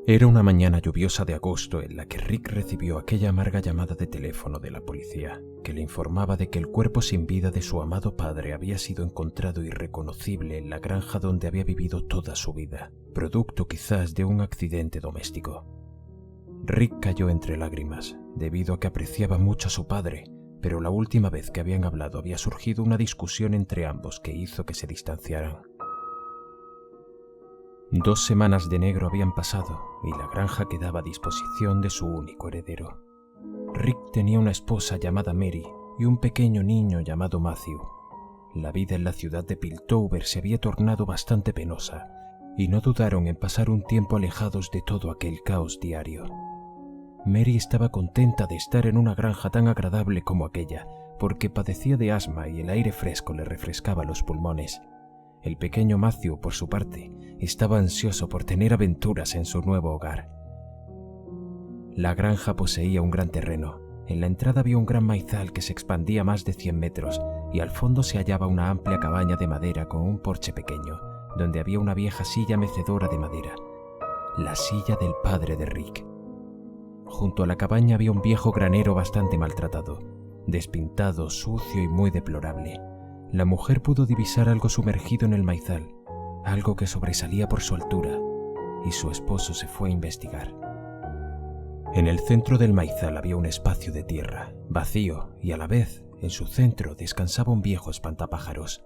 Era una mañana lluviosa de agosto en la que Rick recibió aquella amarga llamada de teléfono de la policía, que le informaba de que el cuerpo sin vida de su amado padre había sido encontrado irreconocible en la granja donde había vivido toda su vida, producto quizás de un accidente doméstico. Rick cayó entre lágrimas, debido a que apreciaba mucho a su padre, pero la última vez que habían hablado había surgido una discusión entre ambos que hizo que se distanciaran. 2 semanas de negro habían pasado y la granja quedaba a disposición de su único heredero. Rick tenía una esposa llamada Mary y un pequeño niño llamado Matthew. La vida en la ciudad de Piltover se había tornado bastante penosa y no dudaron en pasar un tiempo alejados de todo aquel caos diario. Mary estaba contenta de estar en una granja tan agradable como aquella, porque padecía de asma y el aire fresco le refrescaba los pulmones. El pequeño Matthew, por su parte, estaba ansioso por tener aventuras en su nuevo hogar. La granja poseía un gran terreno. En la entrada había un gran maizal que se expandía más de 100 metros y al fondo se hallaba una amplia cabaña de madera con un porche pequeño, donde había una vieja silla mecedora de madera, la silla del padre de Rick. Junto a la cabaña había un viejo granero bastante maltratado, despintado, sucio y muy deplorable. La mujer pudo divisar algo sumergido en el maizal, algo que sobresalía por su altura, y su esposo se fue a investigar. En el centro del maizal había un espacio de tierra, vacío, y a la vez, en su centro descansaba un viejo espantapájaros.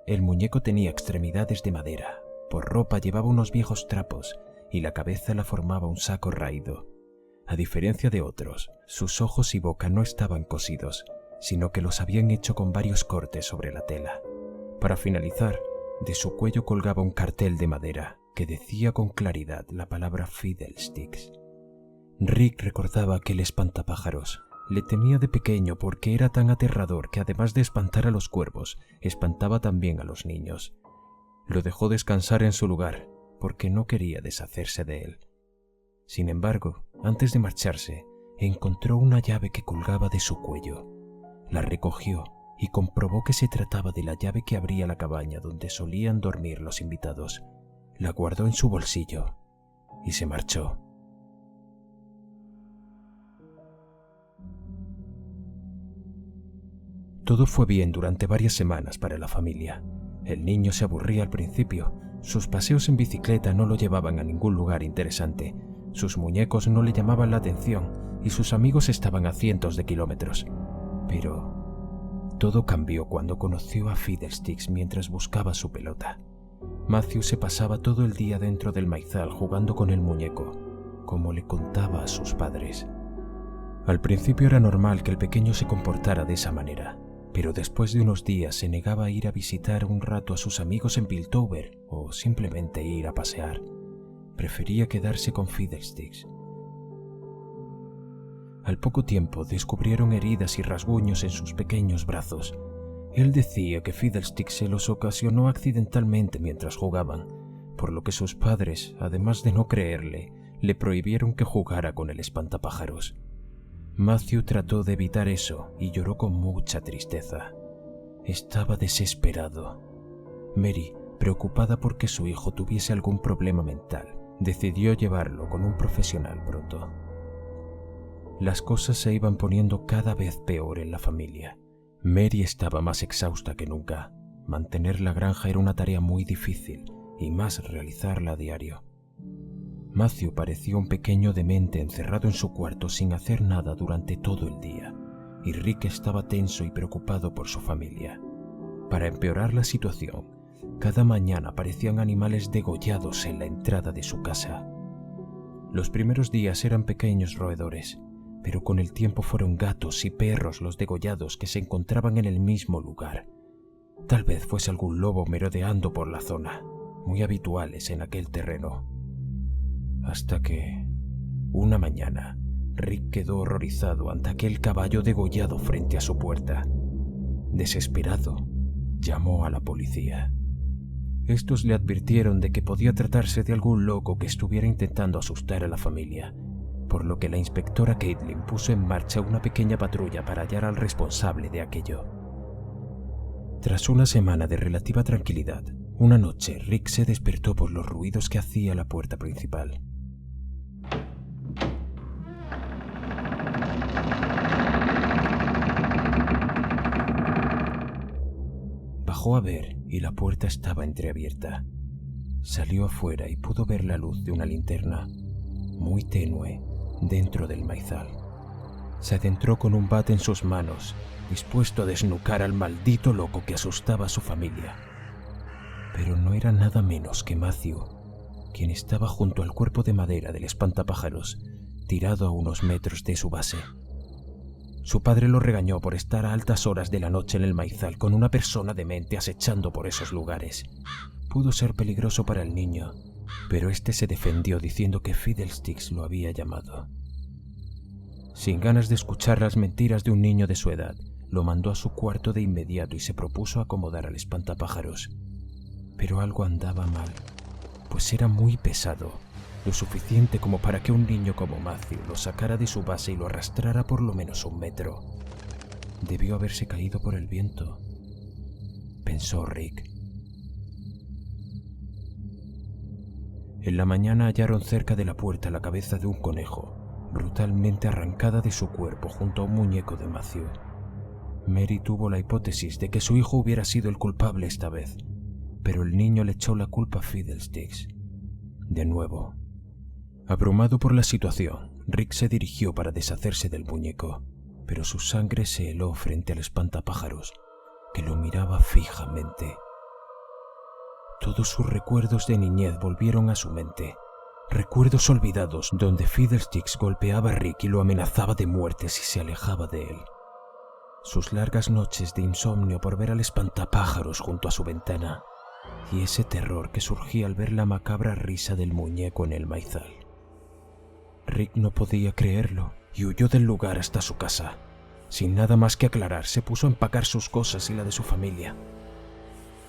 El muñeco tenía extremidades de madera, por ropa llevaba unos viejos trapos, y la cabeza la formaba un saco raído. A diferencia de otros, sus ojos y boca no estaban cosidos, sino que los habían hecho con varios cortes sobre la tela. Para finalizar, de su cuello colgaba un cartel de madera que decía con claridad la palabra Fiddlesticks. Rick recordaba aquel espantapájaros. Le temía de pequeño porque era tan aterrador que además de espantar a los cuervos, espantaba también a los niños. Lo dejó descansar en su lugar porque no quería deshacerse de él. Sin embargo, antes de marcharse, encontró una llave que colgaba de su cuello. La recogió y comprobó que se trataba de la llave que abría la cabaña donde solían dormir los invitados. La guardó en su bolsillo y se marchó. Todo fue bien durante varias semanas para la familia. El niño se aburría al principio. Sus paseos en bicicleta no lo llevaban a ningún lugar interesante. Sus muñecos no le llamaban la atención y sus amigos estaban a cientos de kilómetros. Pero todo cambió cuando conoció a Fiddlesticks mientras buscaba su pelota. Matthew se pasaba todo el día dentro del maizal jugando con el muñeco, como le contaba a sus padres. Al principio era normal que el pequeño se comportara de esa manera, pero después de unos días se negaba a ir a visitar un rato a sus amigos en Piltover o simplemente ir a pasear. Prefería quedarse con Fiddlesticks. Al poco tiempo descubrieron heridas y rasguños en sus pequeños brazos. Él decía que Fiddlesticks se los ocasionó accidentalmente mientras jugaban, por lo que sus padres, además de no creerle, le prohibieron que jugara con el espantapájaros. Matthew trató de evitar eso y lloró con mucha tristeza. Estaba desesperado. Mary, preocupada porque su hijo tuviese algún problema mental, decidió llevarlo con un profesional pronto. Las cosas se iban poniendo cada vez peor en la familia. Mary estaba más exhausta que nunca. Mantener la granja era una tarea muy difícil, y más realizarla a diario. Matthew parecía un pequeño demente encerrado en su cuarto sin hacer nada durante todo el día, y Rick estaba tenso y preocupado por su familia. Para empeorar la situación, cada mañana aparecían animales degollados en la entrada de su casa. Los primeros días eran pequeños roedores, pero con el tiempo fueron gatos y perros los degollados que se encontraban en el mismo lugar. Tal vez fuese algún lobo merodeando por la zona, muy habituales en aquel terreno. Hasta que, una mañana, Rick quedó horrorizado ante aquel caballo degollado frente a su puerta. Desesperado, llamó a la policía. Estos le advirtieron de que podía tratarse de algún loco que estuviera intentando asustar a la familia, por lo que la inspectora Caitlin puso en marcha una pequeña patrulla para hallar al responsable de aquello. Tras una semana de relativa tranquilidad, una noche Rick se despertó por los ruidos que hacía la puerta principal. Bajó a ver y la puerta estaba entreabierta. Salió afuera y pudo ver la luz de una linterna, muy tenue, dentro del maizal. Se adentró con un bate en sus manos, dispuesto a desnucar al maldito loco que asustaba a su familia. Pero no era nada menos que Matthew, quien estaba junto al cuerpo de madera del espantapájaros, tirado a unos metros de su base. Su padre lo regañó por estar a altas horas de la noche en el maizal con una persona demente acechando por esos lugares. Pudo ser peligroso para el niño, pero este se defendió diciendo que Fiddlesticks lo había llamado. Sin ganas de escuchar las mentiras de un niño de su edad, lo mandó a su cuarto de inmediato y se propuso acomodar al espantapájaros. Pero algo andaba mal, pues era muy pesado, lo suficiente como para que un niño como Matthew lo sacara de su base y lo arrastrara por lo menos 1 metro. Debió haberse caído por el viento, pensó Rick. En la mañana hallaron cerca de la puerta la cabeza de un conejo, brutalmente arrancada de su cuerpo junto a un muñeco de Matthew. Mary tuvo la hipótesis de que su hijo hubiera sido el culpable esta vez, pero el niño le echó la culpa a Fiddlesticks. De nuevo. Abrumado por la situación, Rick se dirigió para deshacerse del muñeco, pero su sangre se heló frente al espantapájaros, que lo miraba fijamente. Todos sus recuerdos de niñez volvieron a su mente, recuerdos olvidados donde Fiddlesticks golpeaba a Rick y lo amenazaba de muerte si se alejaba de él. Sus largas noches de insomnio por ver al espantapájaros junto a su ventana, y ese terror que surgía al ver la macabra risa del muñeco en el maizal. Rick no podía creerlo y huyó del lugar hasta su casa. Sin nada más que aclarar, se puso a empacar sus cosas y la de su familia.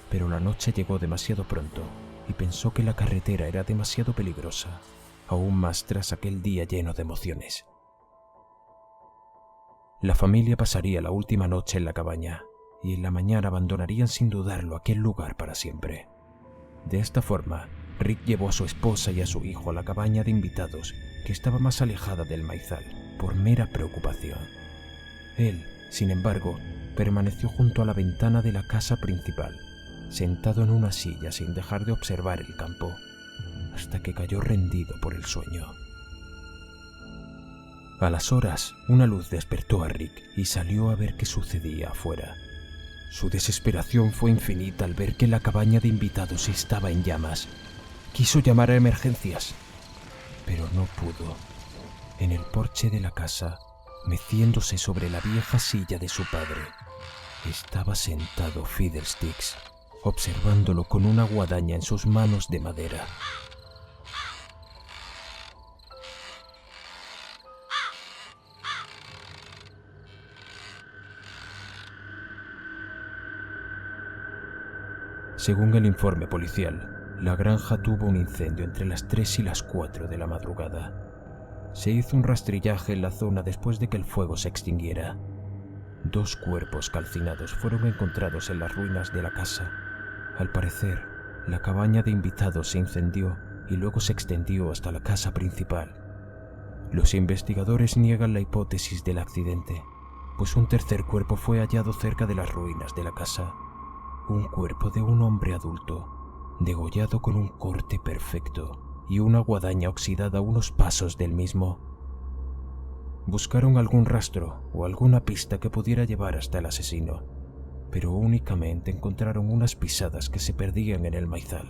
Pero la noche llegó demasiado pronto y pensó que la carretera era demasiado peligrosa, aún más tras aquel día lleno de emociones. La familia pasaría la última noche en la cabaña y en la mañana abandonarían sin dudarlo aquel lugar para siempre. De esta forma, Rick llevó a su esposa y a su hijo a la cabaña de invitados, que estaba más alejada del maizal, por mera preocupación. Él, sin embargo, permaneció junto a la ventana de la casa principal, sentado en una silla sin dejar de observar el campo, hasta que cayó rendido por el sueño. A las horas, una luz despertó a Rick y salió a ver qué sucedía afuera. Su desesperación fue infinita al ver que la cabaña de invitados estaba en llamas. Quiso llamar a emergencias, pero no pudo. En el porche de la casa, meciéndose sobre la vieja silla de su padre, estaba sentado Fiddlesticks, observándolo con una guadaña en sus manos de madera. Según el informe policial, la granja tuvo un incendio entre las 3 y las 4 de la madrugada. Se hizo un rastrillaje en la zona después de que el fuego se extinguiera. 2 cuerpos calcinados fueron encontrados en las ruinas de la casa. Al parecer, la cabaña de invitados se incendió y luego se extendió hasta la casa principal. Los investigadores niegan la hipótesis del accidente, pues un tercer cuerpo fue hallado cerca de las ruinas de la casa. Un cuerpo de un hombre adulto, degollado con un corte perfecto y una guadaña oxidada a unos pasos del mismo. Buscaron algún rastro o alguna pista que pudiera llevar hasta el asesino, pero únicamente encontraron unas pisadas que se perdían en el maizal.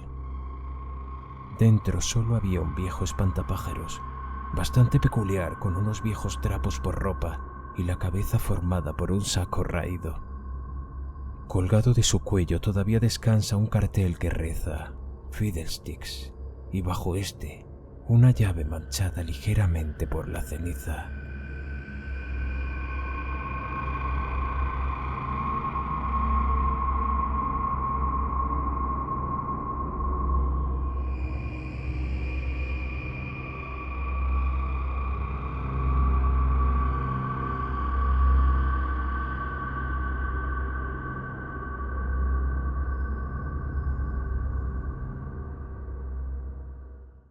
Dentro solo había un viejo espantapájaros, bastante peculiar, con unos viejos trapos por ropa y la cabeza formada por un saco raído. Colgado de su cuello todavía descansa un cartel que reza Fiddlesticks, y bajo este una llave manchada ligeramente por la ceniza.